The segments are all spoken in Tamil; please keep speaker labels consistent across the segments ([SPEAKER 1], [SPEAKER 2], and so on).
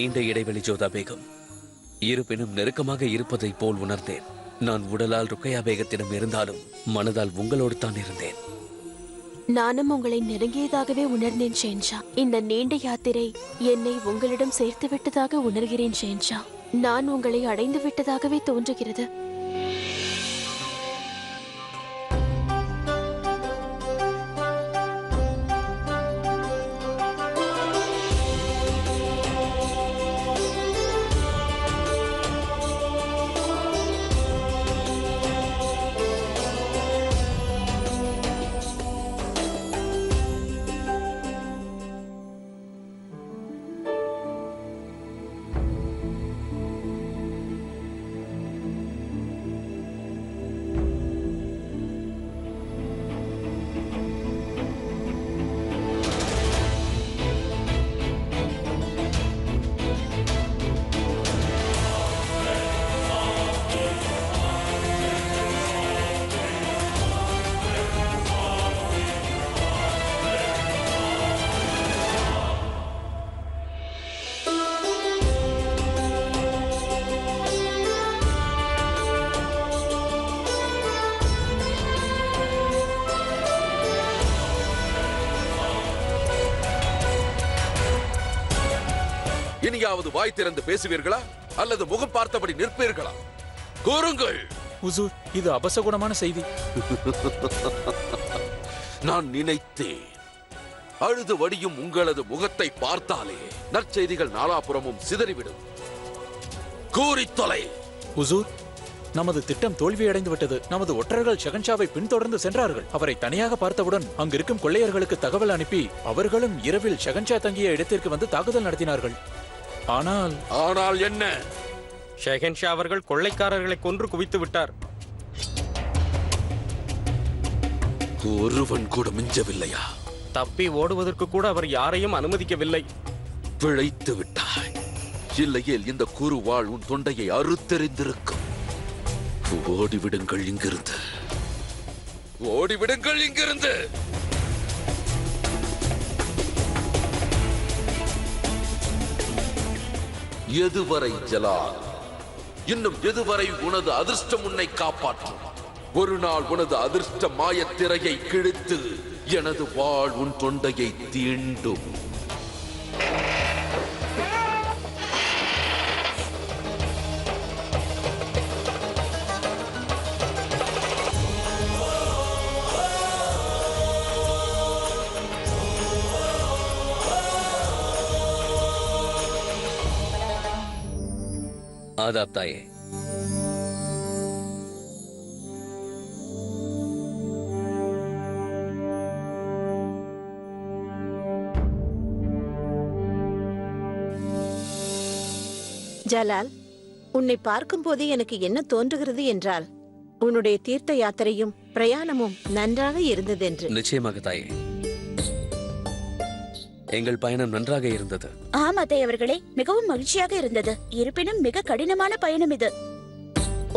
[SPEAKER 1] நீண்ட இடைவெளி ஜோதா பேகம். இருப்பினும் நெருக்கமாக இருப்பதை போல் உணர்ந்தேன். நான் உடலால் ருக்கையா பேகத்திடம் இருந்தாலும் மனதால் உங்களோடு தான் இருந்தேன்.
[SPEAKER 2] நானும் உங்களை நெருங்கியதாகவே உணர்ந்தேன் ஷேன்ஷா. இந்த நீண்ட யாத்திரை என்னை உங்களிடம் சேர்த்து விட்டதாக உணர்கிறேன் ஷேன்ஷா. நான் உங்களை அடைந்து விட்டதாகவே தோன்றுகிறது.
[SPEAKER 3] இனியாவது வாய் திறந்து பேசுவீர்களா அல்லது முகம் பார்த்தபடி நிற்பீர்களா? கூறுங்கள்.
[SPEAKER 4] ஹுசூர், இது அபசகுணமான செய்தி.
[SPEAKER 3] நான் நினைத்தேன். அழுது வடியும் உங்களது முகத்தை பார்த்தாலே நற்செய்திகள் நாலாபுறமும் சிதறிவிடும். கூறித்தொலை.
[SPEAKER 4] ஹுசூர், நமது திட்டம் தோல்வியடைந்து விட்டது. நமது ஒற்றர்கள் ஷகன்ஷாவை பின்தொடர்ந்து சென்றார்கள். அவரை தனியாக பார்த்தவுடன் அங்கிருக்கும் கொள்ளையர்களுக்கு தகவல் அனுப்பி அவர்களும் இரவில் ஷகன்ஷா தங்கிய இடத்திற்கு வந்து தாக்குதல் நடத்தினார்கள்.
[SPEAKER 3] ஆனால் என்ன?
[SPEAKER 5] ஷெஹன்ஷா அவர்கள் கொள்ளைக்காரர்களை கொன்று குவித்து விட்டார்.
[SPEAKER 3] ஒருவன் கூட மிஞ்சவில்லையா?
[SPEAKER 5] தப்பி ஓடுவதற்கு கூட அவர் யாரையும் அனுமதிக்கவில்லை.
[SPEAKER 3] பிழைத்து விட்டாய். இல்லையேல் இந்த குறுவாள் உன் தொண்டையை அறுத்தெறிந்திருக்கும். ஓடிவிடுங்கள் இங்கிருந்து. ஓடிவிடுங்கள் இங்கிருந்து. எதுவரை ஜலால்? இன்னும் எதுவரை உனது அதிர்ஷ்டம் உன்னை காப்பாற்றும்? ஒரு நாள் உனது அதிர்ஷ்ட மாயத்திரையை கிழித்து எனது வாள் உன் தொண்டையை தீண்டும்.
[SPEAKER 1] आदाब ताये।
[SPEAKER 6] ஜலால், உன்னை பார்க்கும் போது எனக்கு என்ன தோன்றுகிறது என்றால் உன்னுடைய தீர்த்த யாத்திரையும் பிரயாணமும் நன்றாக இருந்ததென்று.
[SPEAKER 1] நிச்சயமாக தாயே, எங்கள் பயணம் நன்றாக இருந்தது.
[SPEAKER 7] ஆம் அத்தை அவர்களே, மிகவும் மகிழ்ச்சியாக இருந்தது. இருப்பினும் மிக கடினமான பயணம் இது.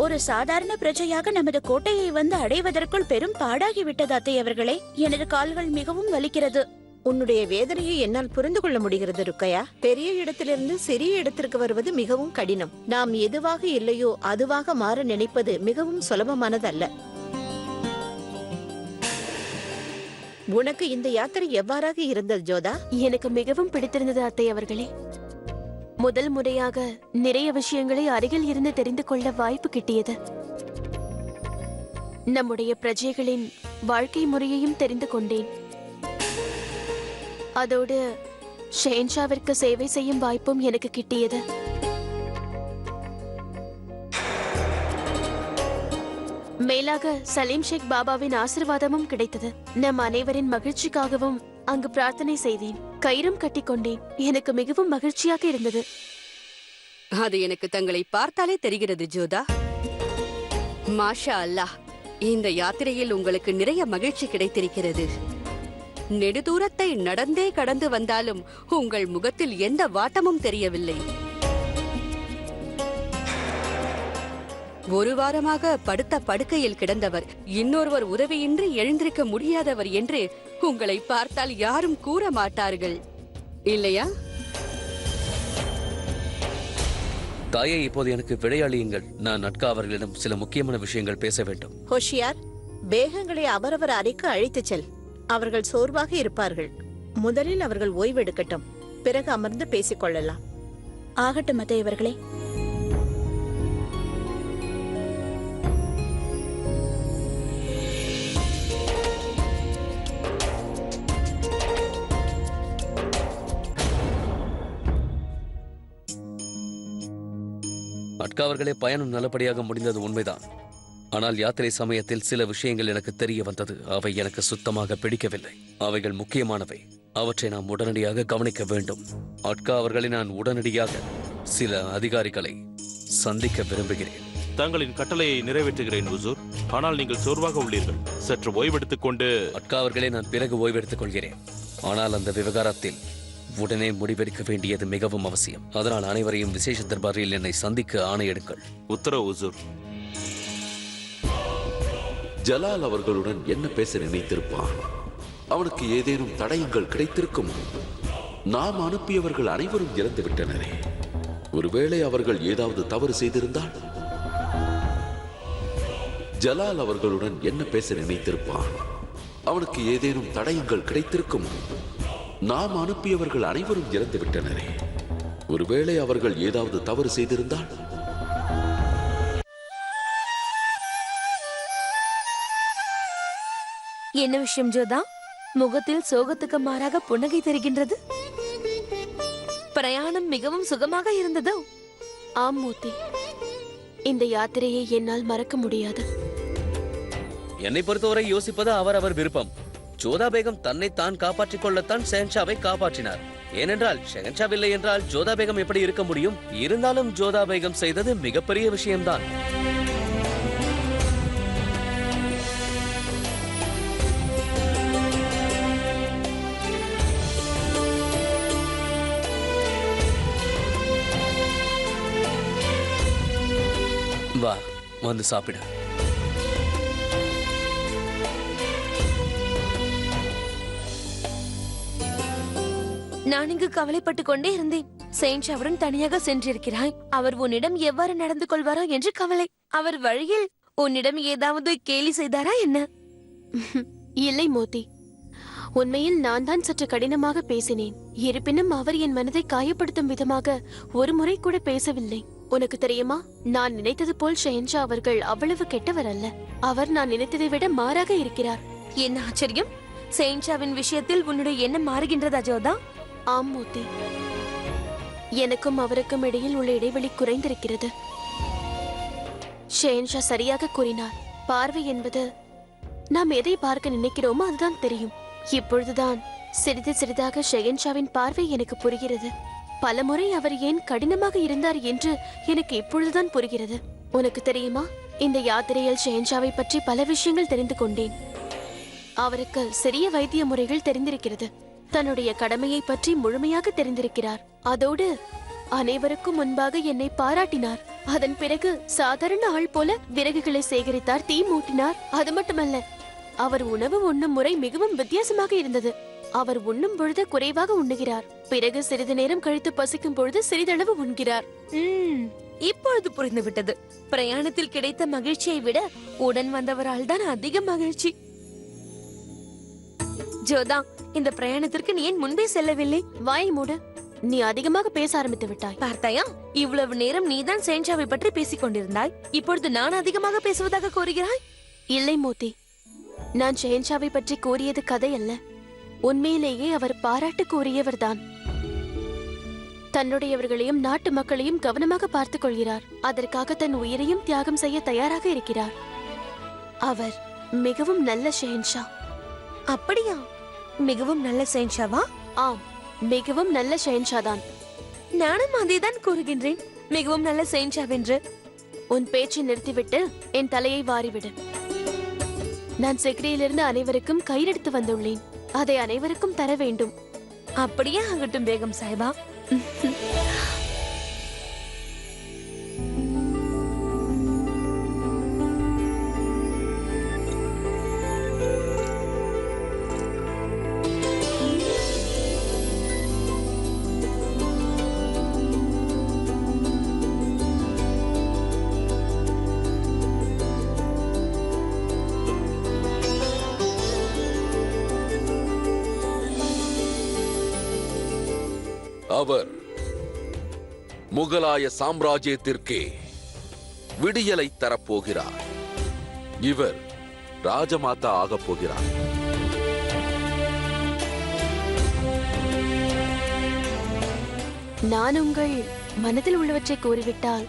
[SPEAKER 7] ஒரு சாதாரண பிரஜையாக நமது கோட்டையை வந்து அடைவதற்குள் பெரும் பாடாகிவிட்டது அத்தை அவர்களே. எனது கால்கள் மிகவும் வலிக்கிறது.
[SPEAKER 6] உன்னுடைய வேதனையை என்னால் புரிந்து கொள்ள முடிகிறது ருக்கையா. பெரிய இடத்திலிருந்து சிறிய இடத்திற்கு வருவது மிகவும் கடினம். நாம் எதுவாக இல்லையோ அதுவாக மாற நினைப்பது மிகவும் சுலபமானதல்ல. உனக்கு இந்த யாத்திரை எவ்வாறாக இருந்தது ஜோதா?
[SPEAKER 2] எனக்கு மிகவும் பிடித்திருந்தது அத்தை அவர்களே. முதல் முறையாக நிறைய விஷயங்களை அருகில் இருந்து தெரிந்து கொள்ள வாய்ப்பு கிட்டியது. நம்முடைய பிரஜைகளின் வாழ்க்கை முறையையும் தெரிந்து கொண்டேன். அதோடு ஷெஹன்ஷாவிற்கு சேவை செய்யும் வாய்ப்பும் எனக்கு கிட்டியது. மேலாக சலீம் ஷேக் பாபாவின் ஆசீர்வாதமும் கிடைத்தது. நம் அனைவரின் மகிழ்ச்சிக்காகவும் அங்கு பிரார்த்தனை செய்தேன். கயிறும் கட்டிக்கொண்டேன். எனக்கு மிகவும் மகிழ்ச்சியாக இருந்தது.
[SPEAKER 8] அது எனக்கு தங்களை பார்த்தாலே தெரிகிறது ஜோதா. மாஷா அல்லாஹ், இந்த யாத்திரையில் உங்களுக்கு நிறைய மகிழ்ச்சி கிடைத்திருக்கிறது. நெடுதூரத்தை நடந்தே கடந்து வந்தாலும் உங்கள் முகத்தில் எந்த வாட்டமும் தெரியவில்லை. ஒரு வாரமாக படுத்த படுக்கையில் கிடந்தவர், இன்னொருவர் உதவியின்றி எழுந்திருக்க முடியாதவர் என்று உங்களை பார்த்தால் யாரும் கூற மாட்டார்கள், இல்லையா?
[SPEAKER 1] தாயே, இப்போது எனக்கு விடையாளியுங்கள். நான் நட்கா அவர்களிடம் சில முக்கியமான விஷயங்கள் பேச வேண்டும்.
[SPEAKER 6] ஹோஷியார், பேகங்களை அவரவர் அறைக்கு அழைத்துச் செல். அவர்கள் சோர்வாக இருப்பார்கள். முதலில் அவர்கள் ஓய்வெடுக்கட்டும், பிறகு அமர்ந்து பேசிக் கொள்ளலாம்.
[SPEAKER 7] ஆகட்டும் அத்தையவர்களே.
[SPEAKER 1] நட்கா அவர்களே, பயணம் நல்லபடியாக முடிந்தது உண்மைதான். ஆனால் யாத்திரை சமயத்தில் சில விஷயங்கள் எனக்கு தெரிய வந்தது. அவை எனக்கு சுத்தமாக பிடிக்கவில்லை. அவைகள் முக்கியமானவை. அவற்றை நாம் உடனடியாக கவனிக்க வேண்டும். அட்கா அவர்களை நான் உடனடியாக சில அதிகாரிகளை சந்திக்க விரும்புகிறேன்.
[SPEAKER 9] தங்களின் கட்டளையை நிறைவேற்றுகிறேன் ஹுசூர். ஆனால் நீங்கள் சோர்வாக உள்ளீர்கள். சற்று ஓய்வெடுத்துக் கொண்டு.
[SPEAKER 1] அட்கா அவர்களே, நான் பிறகு ஓய்வெடுத்துக் கொள்கிறேன். ஆனால் அந்த விவகாரத்தில் உடனே முடிவெடுக்க வேண்டியது மிகவும் அவசியம். அதனால் அனைவரையும் விசேஷ தர்பாரில் என்னை சந்திக்க ஆணையிடுங்கள்.
[SPEAKER 9] உத்தரவு ஹுசூர்.
[SPEAKER 3] ஜலால் அவர்களுடன் என்ன பேச நினைத்திருப்பான்? அவனுக்கு ஏதேனும் தடயங்கள் கிடைத்திருக்கும். நாம் அனுப்பியவர்கள் அனைவரும் இறந்து விட்டனரே. ஒருவேளை அவர்கள் ஏதாவது தவறு செய்திருந்தால்? ஜலால் அவர்களுடன் என்ன பேச நினைத்திருப்பான்? அவனுக்கு ஏதேனும் தடயங்கள் கிடைத்திருக்கும். நாம் அனுப்பியவர்கள் அனைவரும் இறந்து விட்டனரே. ஒருவேளை அவர்கள் ஏதாவது தவறு செய்திருந்தால்?
[SPEAKER 2] என்ன விஷயம் ஜோதா? முகத்தில் சோகத்துக்கு மாறாக புன்னகை தெரிகின்றது. பிரயாணம் மிகவும் சுகமாக இருந்ததோ? ஆம் மூர்த்தி, இந்த யாத்திரையை என்னால் மறக்க முடியாது.
[SPEAKER 1] என்னை பொறுத்தவரை யோசிப்பது அவரவர் விருப்பம். ஜோதா பேகம் தன்னை தான் காப்பாற்றிக் கொள்ளத்தான் ஷெஹன்ஷாவை காப்பாற்றினார். ஏனென்றால் ஷெஹன்ஷா இல்லை என்றால் ஜோதா பேகம் எப்படி இருக்க முடியும்? இருந்தாலும் ஜோதா பேகம் செய்தது மிகப்பெரிய விஷயம்தான். வா, வந்து சாப்பிடு.
[SPEAKER 2] நான் இங்கு கவலைப்பட்டுக் கொண்டே இருந்தேன். ஷெஹன்ஷாவுடன் தனியாக சென்றிருக்கிறாய். அவர் உன்னிடம் எவ்வாறு நடந்து கொள்வாரோ என்று கவலை. அவர் வழியில் உன்னிடம் ஏதாவது கேலி செய்தாரா என்ன? இல்லை மோதி, உண்மையில் நான் தான் சற்று கடினமாக பேசினேன். இருப்பினும் அவர் என் மனதை காயப்படுத்தும் விதமாக ஒரு முறை கூட பேசவில்லை. உனக்கு தெரியுமா, நான் நினைத்தது போல் ஷெஹன்ஷா அவர்கள் அவ்வளவு கெட்டவர் அல்ல. அவர் நான் நினைத்ததை விட மாறாக இருக்கிறார். என்ன ஆச்சரியம்! ஷெஹன்ஷாவின் விஷயத்தில் உன்னுடைய எண்ணம் மாறுகின்றதா ஜோதா? ஆம் மூர்த்தி, எனக்கும் அவருக்கும் இடையில் உள்ள இடைவெளி குறைந்திருக்கிறது. ஷெஹன்ஷா சரியாக கூறினார். பார்வை என்பது நாம் எதை பார்க்க நினைக்கிறோமோ அதுதான் தெரியும். இப்பொழுதுதான் சிறிது சிறிதாக ஷெஹன்ஷாவின் பார்வை எனக்கு புரிகிறது. பலமுறை அவர் ஏன் கடினமாக இருந்தார் என்று எனக்கு இப்பொழுதுதான் புரிகிறது. உனக்கு தெரியுமா, இந்த யாத்திரையில் ஷெஹன்ஷாவை பற்றி பல விஷயங்கள் தெரிந்து கொண்டேன். அவருக்கு சிறிய வைத்திய முறைகள் தெரிந்திருக்கிறது. தன்னுடைய கடமையை பற்றி முழுமையாக தெரிந்திருக்கிறார். அதோடு அனைவருக்கும் முன்பாக என்னை பாராட்டினார். அதன் பிறகு சாதாரண ஆள் போல விறகுகளை சேகரித்தார், தீ மூட்டினார். அது மட்டுமல்ல, அவர் உணவு உண்ணும் முறை மிகவும் வித்தியாசமாக இருந்தது. அவர் உண்ணும் பொழுது குறைவாக உண்ணுகிறார். பிறகு சிறிது நேரம் கழித்து பசிக்கும் பொழுது சிறிதளவு உண்கிறார். இப்பொழுது புரிந்துவிட்டது. பிரயாணத்தில் கிடைத்த மகிழ்ச்சியை விட உடன் வந்தவரால் தான் அதிக மகிழ்ச்சி. ஜோதா, இந்த பிரயாணத்திற்கு நீ ஏன் முன்பே செல்லவில்லை? வாய் மூடு. நீ அதிகமாக பேச ஆரம்பித்து விட்டாய். பார்த்தாயா, இவ்வளவு நேரம் நீதான் ஷெஹன்ஷாவை பற்றி பேசிக் கொண்டிருந்தாய். இப்பொழுது நான் அதிகமாக பேசுவதாக கூறுகிறாய். இல்லை மோதி, நான் ஷெஹன்ஷாவை பற்றி கூறியது கதை அல்ல. உண்மையிலேயே அவர் பாராட்டு கூறியவர்தான். தன்னுடையவர்களையும் நாட்டு மக்களையும் கவனமாக பார்த்துக் கொள்கிறார். அதற்காக தன் உயிரையும் தியாகம் செய்ய தயாராக இருக்கிறார். அவர் மிகவும் நல்ல ஷெஹன்ஷா. அப்படியா? மிகவும் நல்ல ஷெஹன்ஷாவா? ஆம், மிகவும் நல்ல ஷெஹன்ஷா தான். நானும் அதைதான் கூறுகின்றேன், மிகவும் நல்ல ஷெஹன்ஷாவென்று. உன் பேச்சை நிறுத்திவிட்டு என் தலையை வாரிவிடு. நான் சிக்ரியிலிருந்து அனைவருக்கும் கயிறெடுத்து வந்துள்ளேன். அதை அனைவருக்கும் தர வேண்டும். அப்படியே ஆகட்டும் பேகம் சாஹிபா.
[SPEAKER 3] அவர் முகலாய சாம்ராஜ்யத்திற்கே விடியலை தரப்போகிறார். இவர் ராஜமாதா ஆகப் போகிறார்.
[SPEAKER 2] நான் உங்கள் மனதில் உள்ளவற்றை கூறிவிட்டால்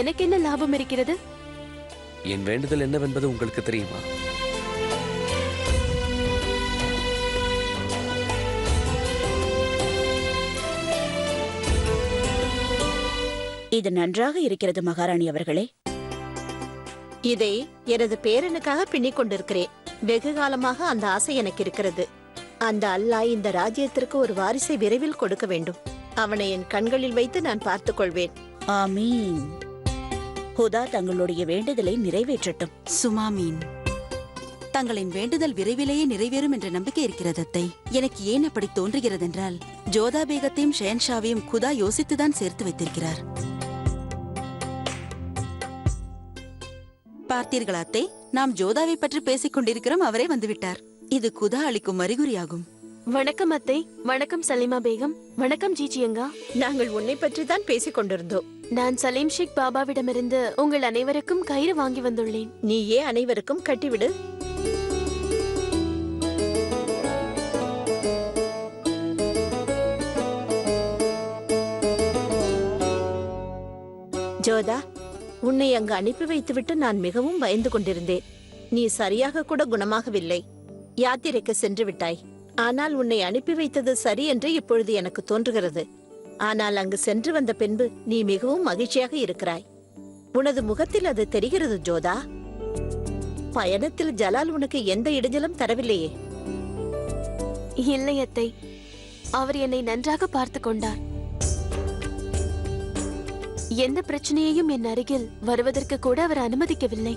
[SPEAKER 2] எனக்கு என்ன லாபம் இருக்கிறது?
[SPEAKER 1] என் வேண்டுதல் என்னவென்பது உங்களுக்கு தெரியுமா?
[SPEAKER 7] இது நன்றாக இருக்கிறது மகாராணி அவர்களே.
[SPEAKER 6] இதை எனது பேரனுக்காக பின்னிக் கொண்டிருக்கிறேன். வெகு காலமாக அந்த ஆசை எனக்கு இருக்கிறது. அந்த அல்லாஹ் இந்த ராஜ்யத்திற்கு ஒரு வாரிசை விரைவில் கொடுக்க வேண்டும். அவனை என் கண்களில் வைத்து நான் பார்த்துக் கொள்வேன்.
[SPEAKER 7] ஆமீன். ஹுதா தங்களுடைய வேண்டுதலை நிறைவேற்றட்டும்.
[SPEAKER 10] சுமாமீன். தங்களின் வேண்டுதல் விரைவிலேயே நிறைவேறும் என்ற நம்பிக்கை இருக்கிறது அத்தை. எனக்கு ஏன் அப்படி தோன்றுகிறது என்றால், ஜோதா பேகத்தையும் ஷெஹன்ஷாவையும் குதா யோசித்துதான் சேர்த்து வைத்திருக்கிறார். பார்த்தீர்களா அத்தை, நாம் ஜோதாவை பற்றி பேசிக் கொண்டிருக்கிறோம், அவரே வந்துவிட்டார். இது குதா அளிக்கும் அறிகுறியாகும்.
[SPEAKER 2] வணக்கம் அத்தை. வணக்கம் சலீமா பேகம். வணக்கம் ஜிஜியங்கா.
[SPEAKER 6] நாங்கள் உன்னை பற்றி தான் பேசிக் கொண்டிருந்தோம்.
[SPEAKER 2] நான் சலீம் ஷேக் பாபாவிடமிருந்து உங்கள் அனைவருக்கும் கயிறு வாங்கி வந்துள்ளேன்.
[SPEAKER 6] நீயே அனைவருக்கும் கட்டிவிடு. ஜோதா, உன்னை அங்கு அனுப்பி வைத்துவிட்டு நான் மிகவும் பயந்து கொண்டிருந்தேன். நீ சரியாக கூட குணமாகவில்லை. யாத்திரைக்கு சென்று விட்டாய். ஆனால் உன்னை அனுப்பி வைத்தது சரி என்று இப்பொழுது எனக்கு தோன்றுகிறது. ஆனால் அங்கு சென்று வந்த பின்பு நீ மிகவும் மகிழ்ச்சியாக இருக்கிறாய். உனது முகத்தில் அது தெரிகிறது ஜோதா. பயணத்தில் ஜலால் உனக்கு எந்த இடைஞ்சலும் தரவில்லையே?
[SPEAKER 2] இல்லை அத்தை, அவர் என்னை நன்றாக பார்த்து கொண்டார். எந்த பிரச்சனையையும் என் அருகில் வருவதற்கு கூட அவர் அனுமதிக்கவில்லை.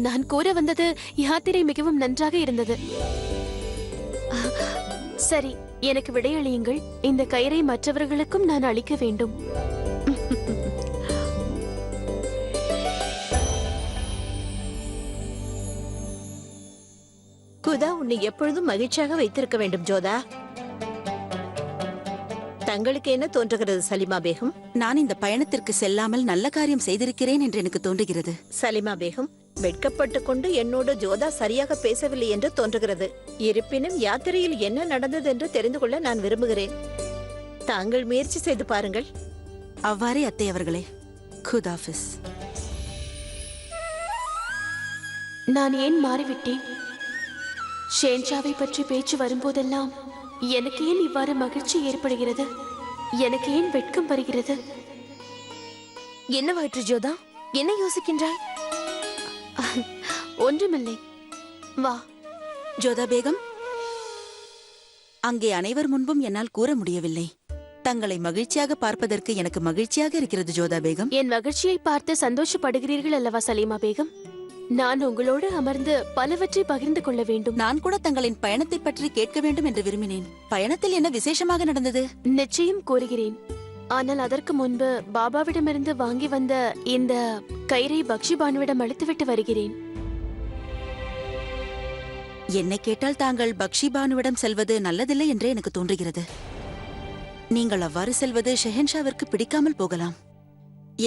[SPEAKER 2] நான் கூற வந்தது, யாத்திரை மிகவும் நன்றாக இருந்தது. சரி, எனக்கு விடையளியுங்கள். இந்த கயிறை மற்றவர்களுக்கும் நான் அளிக்க வேண்டும்.
[SPEAKER 6] குதா உன்னை எப்பொழுதும் மகிழ்ச்சியாக வைத்திருக்க வேண்டும் ஜோதா. தங்களுக்கு என்ன தோன்றுகிறது சலிமா பேகம்?
[SPEAKER 10] நான் இந்த பயணத்திற்கு செல்லாமல் நல்ல காரியம் செய்திருக்கிறேன் என்று எனக்கு தோன்றுகிறது.
[SPEAKER 6] சலிமா பேகம், வெட்கப்பட்டு கொண்டு என்னோடு ஜோதா சரியாக பேசவில்லை என்று தோன்றுகிறது. இருப்பினும் யாத்திரையில் என்ன நடந்தது என்று தெரிந்து கொள்ள நான் விரும்புகிறேன். தாங்கள் முயற்சி செய்து பாருங்கள்.
[SPEAKER 10] அவ்வாறே அத்தை அவர்களே. குதாஃபிஸ்.
[SPEAKER 2] நான் ஏன் மாறிவிட்டேன்? ஷேன்ஷாவை பற்றி பேச்சு வரும்போதெல்லாம் எனக்கு ஏன் இவ்வாறு மகிழ்ச்சி ஏற்படுகிறது? எனக்கு ஏன் வெட்கம் வருகிறது?
[SPEAKER 11] என்னவாயிற்று ஜோதா? என்ன யோசிக்கின்றாய்?
[SPEAKER 2] ஒன்றுமில்லை, வா.
[SPEAKER 10] ஜோதா பேகம், அங்கே அனைவர் முன்பும் என்னால் கூற முடியவில்லை. தங்களை மகிழ்ச்சியாக பார்ப்பதற்கு எனக்கு மகிழ்ச்சியாக இருக்கிறது ஜோதா பேகம்.
[SPEAKER 2] என் மகிழ்ச்சியை பார்த்து சந்தோஷப்படுகிறீர்கள் அல்லவா சலீமா பேகம்? நான் உங்களோடு அமர்ந்து பலவற்றை பகிர்ந்து கொள்ள வேண்டும்.
[SPEAKER 10] நான் கூட தங்களின் பயணத்தை பற்றி கேட்க வேண்டும் என்று விரும்பினேன். பயணத்தில் என்ன விசேஷமாக நடந்தது?
[SPEAKER 2] நிச்சயம் கூறுகிறேன். ஆனால் அதற்கு முன்பு பாபாவிடமிருந்து வாங்கி வந்த இந்த கயிறை பக்ஷி பானுவிடம் அளித்துவிட்டு வருகிறேன்.
[SPEAKER 10] என்னை கேட்டால் தாங்கள் பக்ஷி பானுவிடம் செல்வது நல்லதில்லை என்றே எனக்கு தோன்றுகிறது. நீங்கள் அவ்வாறு செல்வது ஷெஹன்ஷாவிற்கு பிடிக்காமல் போகலாம்.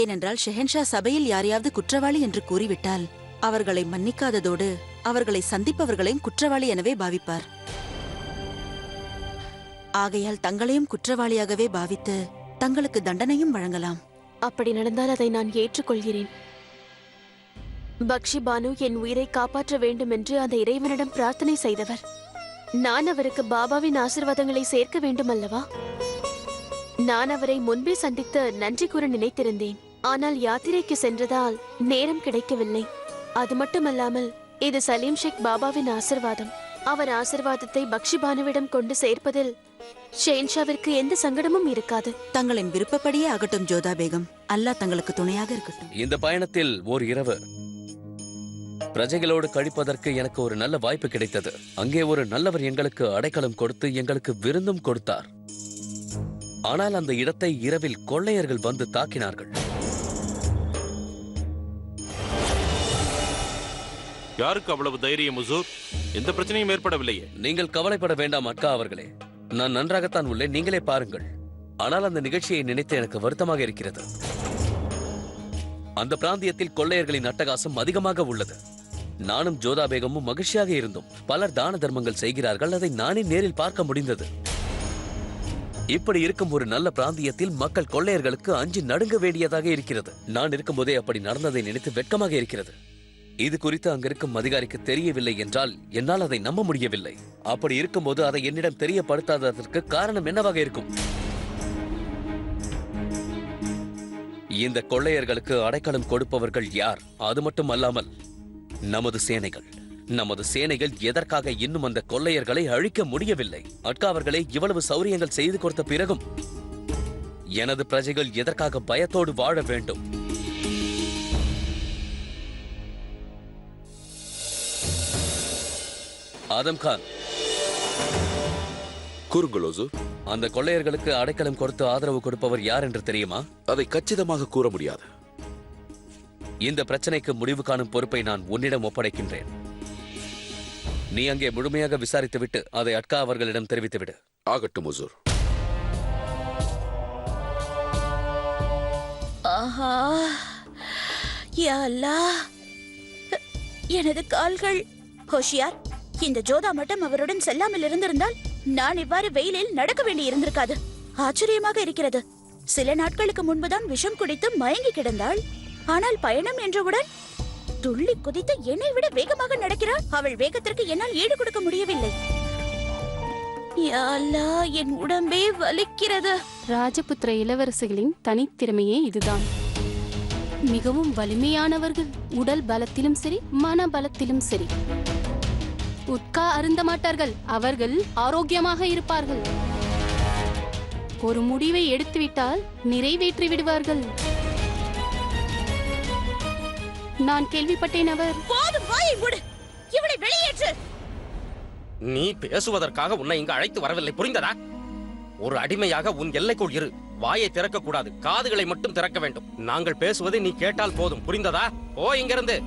[SPEAKER 10] ஏனென்றால் ஷெஹன்ஷா சபையில் யாரையாவது குற்றவாளி என்று கூறிவிட்டால் அவர்களை மன்னிக்காததோடு அவர்களை சந்திப்பவர்களையும் குற்றவாளி எனவே பாவிப்பார். ஆகையால் தங்களையும் குற்றவாளியாகவே பாவித்து தங்களுக்கு தண்டனையும் வழங்கலாம்.
[SPEAKER 2] அப்படி நடந்தால் அதை நான் ஏற்றுக்கொள்கிறேன். பக்ஷி பானு என் உயிரை காப்பாற்ற வேண்டும் என்று அந்த இறைவனிடம் பிரார்த்தனை செய்தவர். நான் அவருக்கு பாபாவின் ஆசீர்வாதங்களை சேர்க்க வேண்டும் அல்லவா? நான் அவரை முன்பே சந்தித்து நன்றி கூற நினைத்திருந்தேன். ஆனால் யாத்திரைக்கு சென்றதால் நேரம் கிடைக்கவில்லை. அது மட்டுமல்லாமல் இது சலீம் ஷேக் பாபாவின் ஆசிர்வாதம். அவர் ஆசிர்வாதத்தை பக்ஷி பானுவிடம் கொண்டு சேர்ப்பதில் ஷெஹன்ஷாவிற்கு எந்த சங்கடமும் இருக்காது.
[SPEAKER 10] தங்களின் விருப்பப்படியே ஆகட்டும் ஜோதா பேகம். அல்லாஹ் தங்களுக்கு துணையாக இருக்கட்டும்.
[SPEAKER 1] இந்த பயணத்தில் ஓர் இரவு பிரஜைகளோடு கழிப்பதற்கு எனக்கு ஒரு நல்ல வாய்ப்பு கிடைத்தது. அங்கே ஒரு நல்லவர் எங்களுக்கு அடைக்கலம் கொடுத்து எங்களுக்கு விருந்தும் கொடுத்தார். ஆனால் அந்த இடத்தை இரவில் கொள்ளையர்கள் வந்து தாக்கினார்கள்.
[SPEAKER 9] யாருக்கு அவ்வளவு தைரியம் ஹுசூர்? எந்த பிரச்சனையும் ஏற்படவில்லையே.
[SPEAKER 1] நீங்கள் கவலைப்பட வேண்டாம் அக்கா அவர்களே. நான் நன்றாகத்தான் உள்ளேன், நீங்களே பாருங்கள். ஆனால் அந்த நிகழ்ச்சியை நினைத்து எனக்கு வருத்தமாக இருக்கிறது. அந்த பிராந்தியத்தில் கொள்ளையர்களின் அட்டகாசம் அதிகமாக உள்ளது. நானும் ஜோதா பேகமும் மகிழ்ச்சியாக இருந்தோம். பலர் தான தர்மங்கள் செய்கிறார்கள், அதை நானே நேரில் பார்க்க முடிந்தது. இப்படி இருக்கும் ஒரு நல்ல பிராந்தியத்தில் மக்கள் கொள்ளையர்களுக்கு அஞ்சி நடுங்க வேண்டியதாக இருக்கிறது. நான் இருக்கும்போதே அப்படி நடந்ததை நினைத்து வெட்கமாக இருக்கிறது. இது குறித்து அங்கிருக்கும் அதிகாரிக்கு தெரியவில்லை என்றால் என்னால் அதை நம்ப முடியவில்லை. அப்படி இருக்கும்போது அதை என்னிடம் தெரியப்படுத்தாததற்கு காரணம் என்னவாக இருக்கும்? இந்த கொள்ளையர்களுக்கு அடைக்கலம் கொடுப்பவர்கள் யார்? அது மட்டும் அல்லாமல் நமது சேனைகள் எதற்காக இன்னும் அந்த கொள்ளையர்களை அழிக்க முடியவில்லை? அக்கா அவர்களே, இவ்வளவு சௌரியங்கள் செய்து கொடுத்த பிறகும் எனது பிரஜைகள் எதற்காக பயத்தோடு வாழ வேண்டும்? ஆதம் கான்,
[SPEAKER 3] கூறுங்கள் ஓசூர்.
[SPEAKER 1] அந்த கொள்ளையர்களுக்கு அடைக்கலம் கொடுத்து ஆதரவு கொடுப்பவர் யார் என்று தெரியுமா?
[SPEAKER 3] அதை கச்சிதமாக கூற முடியாது.
[SPEAKER 1] இந்த பிரச்சனைக்கு முடிவு காணும் பொறுப்பை நான் உன்னிடம் ஒப்படைக்கின்றேன். நீ அங்கே முழுமையாக விசாரித்துவிட்டு அதை அட்கா அவர்களிடம் தெரிவித்துவிடு.
[SPEAKER 3] ஆகட்டும் ஓசூர்.
[SPEAKER 7] ஆஹா, யா அல்லாஹ், எனது கால்கள். ஹோஷியார், இந்த ஜோதா மட்டும் அவருடன் செல்லாமல் இருந்திருந்தால் நான் இவ்வாறு வெயிலில் நடக்க வேண்டி இருந்திருக்காது. ஆச்சரியமாக இருக்கிறது. சில நாட்களுக்கு முன்புதான் விஷம் குடித்து மயங்கி கிடந்தாள். ஆனால் பயணம் என்றவுடன் துள்ளி குதித்து என்னை விட வேகமாக நடக்கிறாள். அவள் வேகத்திற்கு என்னால் ஈடு கொடுக்க முடியவில்லை. யா அல்லாஹ், என் உடம்பே வலிக்கிறது.
[SPEAKER 12] ராஜபுத்திர இளவரசிகளின் தனித்திறமையே இதுதான். மிகவும் வலிமையானவர்கள். உடல் பலத்திலும் சரி, மன பலத்திலும் சரி. உட்கா அருந்த மாட்டார்கள். அவர்கள் ஆரோக்கியமாக இருப்பார்கள். ஒரு முடிவை எடுத்துவிட்டால் நிறைவேற்றி விடுவார்கள். நான் கேள்விப்பட்டேன். அவர்
[SPEAKER 7] போதும், வாயை மூடு. இவளை வெளியேற்று.
[SPEAKER 5] நீ பேசுவதற்காக உன்னை இங்கு அழைத்து வரவில்லை, புரிந்ததா? ஒரு அடிமையாக உன் எல்லைக்குள் இரு. வாயை திறக்க கூடாது, காதுகளை மட்டும் திறக்க வேண்டும். நாங்கள் பேசுவதை நீ கேட்டால் போதும், புரிந்ததா? ஓ, இங்கிருந்து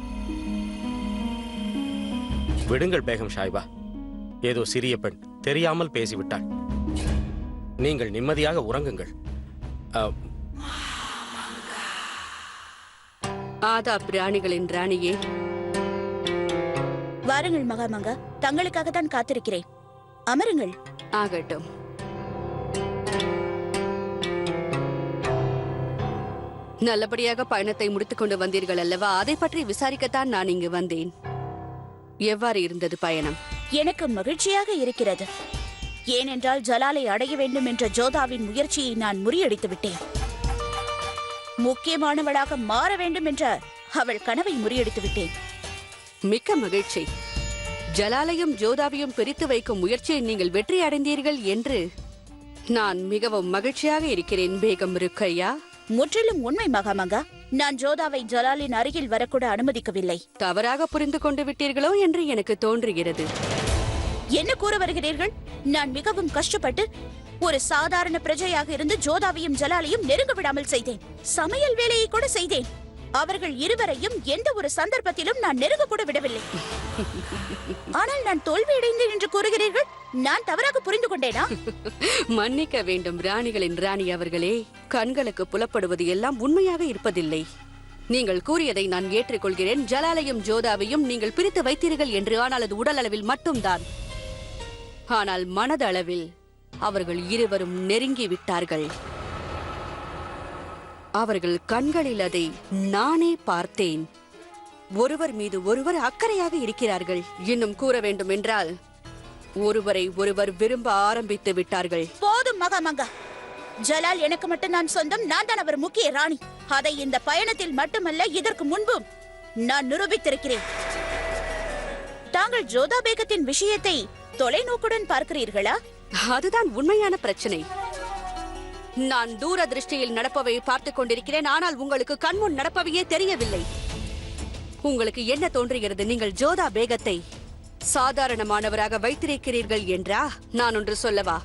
[SPEAKER 5] விடுங்கள் பேகம் சாஹிபா. ஏதோ சிறிய பெண் தெரியாமல் பேசிவிட்டாள். நீங்கள் நிம்மதியாக உறங்குங்கள்.
[SPEAKER 8] ஆதாப் ராணிகளின் ராணியே,
[SPEAKER 7] வாருங்கள் மகாமங்கா, தங்களுக்காக தான் காத்திருக்கிறேன். அமருங்கள்.
[SPEAKER 8] ஆகட்டும். நல்லபடியாக பயணத்தை முடித்துக் கொண்டு வந்தீர்கள் அல்லவா? அதை பற்றி விசாரிக்கத்தான் நான் இங்கு வந்தேன். எவ்வாறு இருந்தது பயணம்?
[SPEAKER 7] எனக்கு மகிழ்ச்சியாக இருக்கிறது. ஏனென்றால் ஜலாலை அடைய வேண்டும் என்ற ஜோதாவின் முயற்சியை நான் முறியடித்து விட்டேன். முக்கியமானவளாக மாற வேண்டும் என்ற அவள் கனவை முறியடித்து விட்டேன்.
[SPEAKER 8] மிக்க மகிழ்ச்சி. ஜலாலையும் ஜோதாவையும் பிரித்து வைக்கும் முயற்சியை நீங்கள் வெற்றி அடைந்தீர்கள் என்று நான் மிகவும் மகிழ்ச்சியாக இருக்கிறேன் பேகம் ருக்கையா.
[SPEAKER 7] முற்றிலும் உண்மை மகாமங்கா. நான் ஜோதாவை ஜலாலின் அருகில் வரக்கூட அனுமதிக்கவில்லை.
[SPEAKER 8] தவறாக புரிந்து கொண்டு விட்டீர்களோ என்று எனக்கு தோன்றுகிறது.
[SPEAKER 7] என்ன கூற வருகிறீர்கள்? நான் மிகவும் கஷ்டப்பட்டு ஒரு சாதாரண பிரஜையாக இருந்து ஜோதாவையும் ஜலாலையும் நெருங்க விடாமல் செய்தேன். சமையல் வேலையை கூட செய்தேன். அவர்கள் இருவரையும் எந்த ஒரு சந்தர்ப்பத்திலும் நான் நெருங்க கூட விடவில்லை. ஆனால் நான் தோல்வியடைந்தேன் என்று கூறுகிறீர்கள். நான் தவறாக புரிந்து கொண்டேனா?
[SPEAKER 8] மன்னிக்க வேண்டும் ராணிகளின் ராணி அவர்களே. கண்களுக்கு புலப்படுவது எல்லாம் உண்மையாக இருப்பதில்லை. நீங்கள் கூறியதை நான் ஏற்றுக்கொள்கிறேன். ஜலாலையும் ஜோதாவையும் நீங்கள் பிரித்து வைத்தீர்கள் என்று. ஆனால் அது உடல் அளவில் மட்டும்தான். ஆனால் மனதளவில் அவர்கள் இருவரும் நெருங்கி விட்டார்கள். அவர்கள் கண்களில் அதை நானே பார்த்தேன். ஒருவர் மீது ஒருவர் அக்கறையாக இருக்கிறார்கள். இன்னும் கூற வேண்டும் என்றால் ஒருவரை ஒருவர் விரும்ப ஆரம்பித்து விட்டார்கள்.
[SPEAKER 7] போதும் மகாமங்கா. ஜலால் எனக்கு மட்டும் நான் சொந்தம். நான் தான் அவர் முக்கிய ராணி. அதை இந்த பயணத்தில் மட்டுமல்ல, இதற்கு முன்பும் நான் நிரூபித்திருக்கிறேன். தாங்கள் ஜோதா பேகத்தின் விஷயத்தை தொலைநோக்குடன் பார்க்கிறீர்களா?
[SPEAKER 8] அதுதான் உண்மையான பிரச்சனை. நான் தூர திருஷ்டியில் நடப்பவை பார்த்துக் கொண்டிருக்கிறேன். ஆனால் உங்களுக்கு கண்முன் நடப்பவையே தெரியவில்லை. உங்களுக்கு என்ன தோன்றுகிறது? நீங்கள் ஜோதா பேகத்தை சாதாரணமானவராக வைத்திருக்கிறீர்கள் என்றா? நான் ஒன்று சொல்லவா?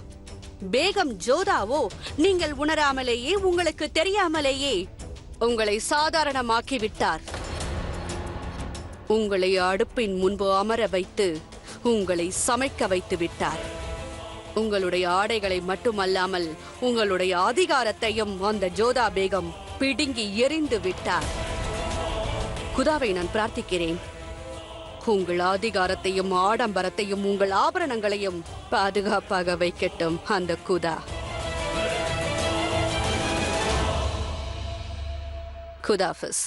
[SPEAKER 8] பேகம் ஜோதாவோ நீங்கள் உணராமலேயே, உங்களுக்கு தெரியாமலேயே உங்களை சாதாரணமாக்கி விட்டார். உங்களை அடுப்பின் முன்பு அமர வைத்து உங்களை சமைக்க வைத்து விட்டார். உங்களுடைய ஆடைகளை மட்டுமல்லாமல் உங்களுடைய அதிகாரத்தையும் அந்த ஜோதா பேகம் பிடுங்கி எறிந்து விட்டார். குதாவை நான் பிரார்த்திக்கிறேன், உங்கள் அதிகாரத்தையும் ஆடம்பரத்தையும் உங்கள் ஆபரணங்களையும் பாதுகாப்பாக வைக்கட்டும் அந்த குதா. குதாஃபிஸ்.